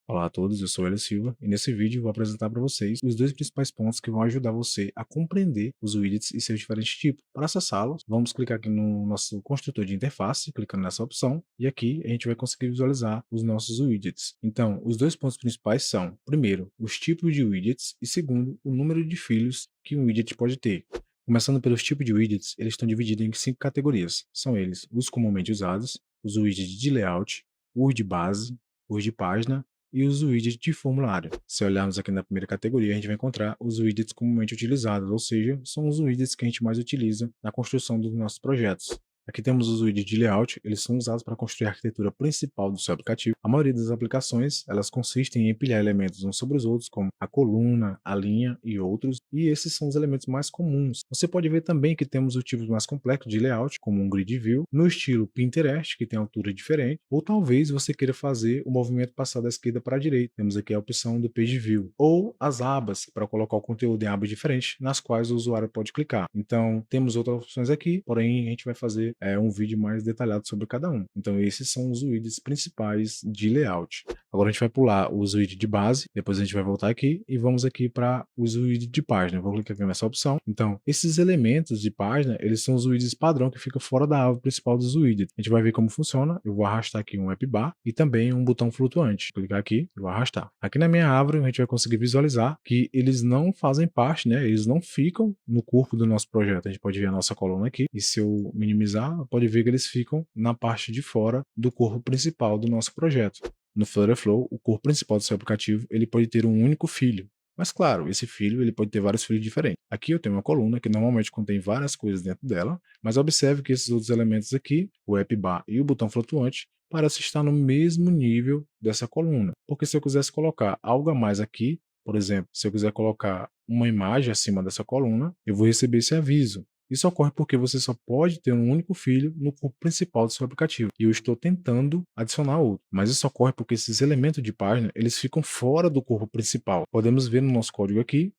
Olá a todos, eu sou Hélio Silva e nesse vídeo eu vou apresentar para vocês os dois principais pontos que vão ajudar você a compreender os widgets e seus diferentes tipos. Para acessá-los, vamos clicar aqui no nosso construtor de interface, clicando nessa opção, e aqui a gente vai conseguir visualizar os nossos widgets. Então, os dois pontos principais são, primeiro, os tipos de widgets e segundo, o número de filhos que um widget pode ter. Começando pelos tipos de widgets, eles estão divididos em 5 categorias. São eles os comumente usados, os widgets de layout, os de base, os de página e os widgets de formulário. Se olharmos aqui na primeira categoria, a gente vai encontrar os widgets comumente utilizados, ou seja, são os widgets que a gente mais utiliza na construção dos nossos projetos. Aqui temos os widgets de layout, eles são usados para construir a arquitetura principal do seu aplicativo. A maioria das aplicações, elas consistem em empilhar elementos uns sobre os outros, como a coluna, a linha e outros, e esses são os elementos mais comuns. Você pode ver também que temos os tipos mais complexos de layout, como um grid view, no estilo Pinterest, que tem altura diferente, ou talvez você queira fazer o movimento passar da esquerda para a direita. Temos aqui a opção do Page View, ou as abas, para colocar o conteúdo em abas diferentes, nas quais o usuário pode clicar. Então, temos outras opções aqui, porém a gente vai fazer um vídeo mais detalhado sobre cada um. Então, esses são os widgets principais de layout. Agora a gente vai pular os widgets de base, depois a gente vai voltar aqui e vamos aqui para os widgets de página. Vou clicar aqui nessa opção. Então, esses elementos de página, eles são os widgets padrão que fica fora da aba principal dos widgets. A gente vai ver como funciona. Eu vou arrastar aqui um app bar e também um botão flutuante. Vou clicar aqui e vou arrastar. Aqui na minha árvore, a gente vai conseguir visualizar que eles não fazem parte, né? Eles não ficam no corpo do nosso projeto. A gente pode ver a nossa coluna aqui e se eu minimizar, pode ver que eles ficam na parte de fora do corpo principal do nosso projeto. No Flutterflow, o corpo principal do seu aplicativo, ele pode ter um único filho. Mas claro, esse filho ele pode ter vários filhos diferentes. Aqui eu tenho uma coluna que normalmente contém várias coisas dentro dela, mas observe que esses outros elementos aqui, o app bar e o botão flutuante, parecem estar no mesmo nível dessa coluna. Porque se eu quisesse colocar algo a mais aqui, por exemplo, se eu quiser colocar uma imagem acima dessa coluna, eu vou receber esse aviso. Isso ocorre porque você só pode ter um único filho no corpo principal do seu aplicativo. E eu estou tentando adicionar outro. Mas isso ocorre porque esses elementos de página, eles ficam fora do corpo principal. Podemos ver no nosso código aqui.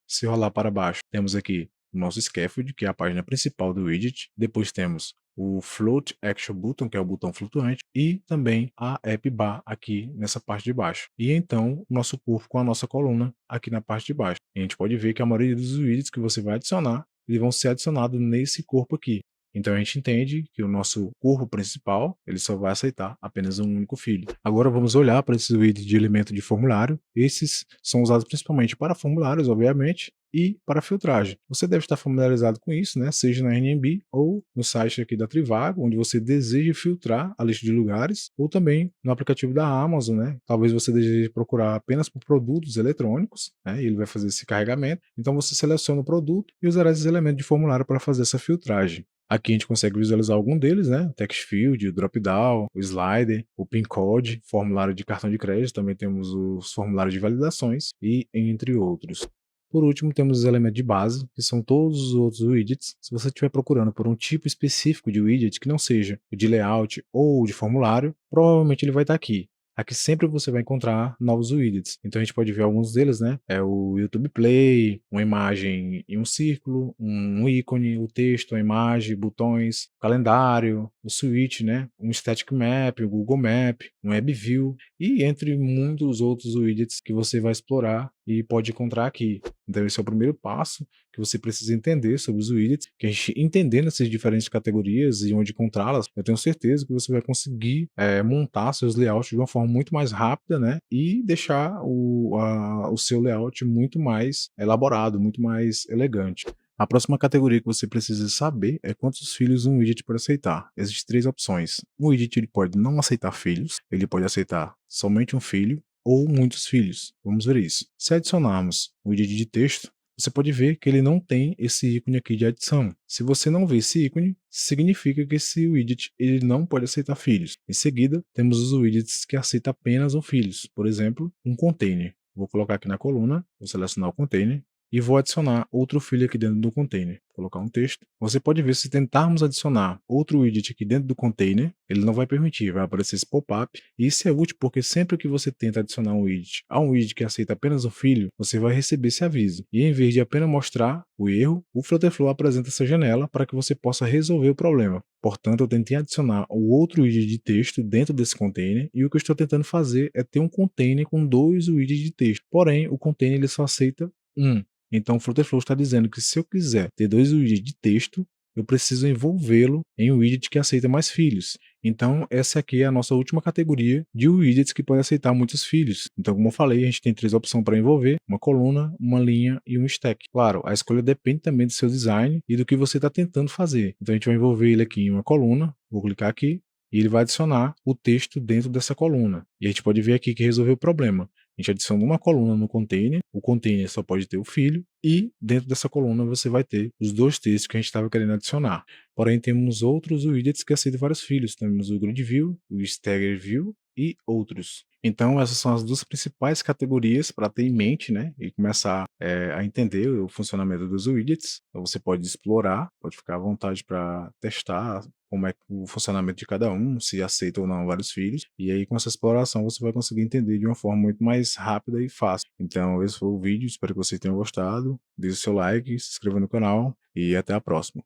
Se rolar para baixo, temos aqui o nosso scaffold, que é a página principal do widget. Depois temos o Float Action Button, que é o botão flutuante, e também a App Bar aqui nessa parte de baixo. E então, o nosso corpo com a nossa coluna aqui na parte de baixo. E a gente pode ver que a maioria dos widgets que você vai adicionar, eles vão ser adicionados nesse corpo aqui. Então a gente entende que o nosso corpo principal, ele só vai aceitar apenas um único filho. Agora vamos olhar para esses widgets de elemento de formulário. Esses são usados principalmente para formulários, obviamente, e para filtragem. Você deve estar familiarizado com isso, né? Seja na NMB ou no site aqui da Trivago, onde você deseja filtrar a lista de lugares, ou também no aplicativo da Amazon, né? Talvez você deseje procurar apenas por produtos eletrônicos, né? E ele vai fazer esse carregamento. Então você seleciona o produto e usará esses elementos de formulário para fazer essa filtragem. Aqui a gente consegue visualizar algum deles, né? O text field, o drop-down, o slider, o pin code, formulário de cartão de crédito, também temos os formulários de validações e entre outros. Por último, temos os elementos de base, que são todos os outros widgets. Se você estiver procurando por um tipo específico de widget que não seja o de layout ou o de formulário, provavelmente ele vai estar aqui. Aqui sempre você vai encontrar novos widgets. Então a gente pode ver alguns deles, né? É o YouTube Play, uma imagem em um círculo, um ícone, o texto, a imagem, botões, calendário, o switch, né? Um static map, o Google Map, um WebView e entre muitos outros widgets que você vai explorar e pode encontrar aqui. Então esse é o primeiro passo que você precisa entender sobre os widgets, que a gente entendendo essas diferentes categorias e onde encontrá-las, eu tenho certeza que você vai conseguir montar seus layouts de uma forma muito mais rápida, né? E deixar o seu layout muito mais elaborado, muito mais elegante. A próxima categoria que você precisa saber é quantos filhos um widget pode aceitar. Existem 3 opções. Um widget ele pode não aceitar filhos, ele pode aceitar somente um filho ou muitos filhos. Vamos ver isso. Se adicionarmos o widget de texto, você pode ver que ele não tem esse ícone aqui de adição. Se você não vê esse ícone, significa que esse widget ele não pode aceitar filhos. Em seguida, temos os widgets que aceitam apenas um filhos. Por exemplo, um container. Vou colocar aqui na coluna, vou selecionar o container e vou adicionar outro filho aqui dentro do container. Vou colocar um texto. Você pode ver se tentarmos adicionar outro widget aqui dentro do container, ele não vai permitir, vai aparecer esse pop-up. E isso é útil porque sempre que você tenta adicionar um widget a um widget que aceita apenas um filho, você vai receber esse aviso. E em vez de apenas mostrar o erro, o Flutterflow apresenta essa janela para que você possa resolver o problema. Portanto, eu tentei adicionar o outro widget de texto dentro desse container e o que eu estou tentando fazer é ter um container com dois widgets de texto. Porém, o container ele só aceita um. Então, o Flutterflow está dizendo que se eu quiser ter dois widgets de texto, eu preciso envolvê-lo em um widget que aceita mais filhos. Então, essa aqui é a nossa última categoria de widgets que pode aceitar muitos filhos. Então, como eu falei, a gente tem três opções para envolver: uma coluna, uma linha e um stack. Claro, a escolha depende também do seu design e do que você está tentando fazer. Então, a gente vai envolver ele aqui em uma coluna. Vou clicar aqui e ele vai adicionar o texto dentro dessa coluna. E a gente pode ver aqui que resolveu o problema. A gente adiciona uma coluna no container, o container só pode ter o filho, e dentro dessa coluna você vai ter os dois textos que a gente estava querendo adicionar. Porém, temos outros widgets que aceitam vários filhos. Temos o Grid View, o Stagger View e outros. Então, essas são as duas principais categorias para ter em mente, né? E começar a entender o funcionamento dos widgets. Então, você pode explorar, pode ficar à vontade para testar como é o funcionamento de cada um, se aceita ou não vários filhos. E aí, com essa exploração, você vai conseguir entender de uma forma muito mais rápida e fácil. Então, esse foi o vídeo. Espero que vocês tenham gostado. Deixe o seu like, se inscreva no canal e até a próxima.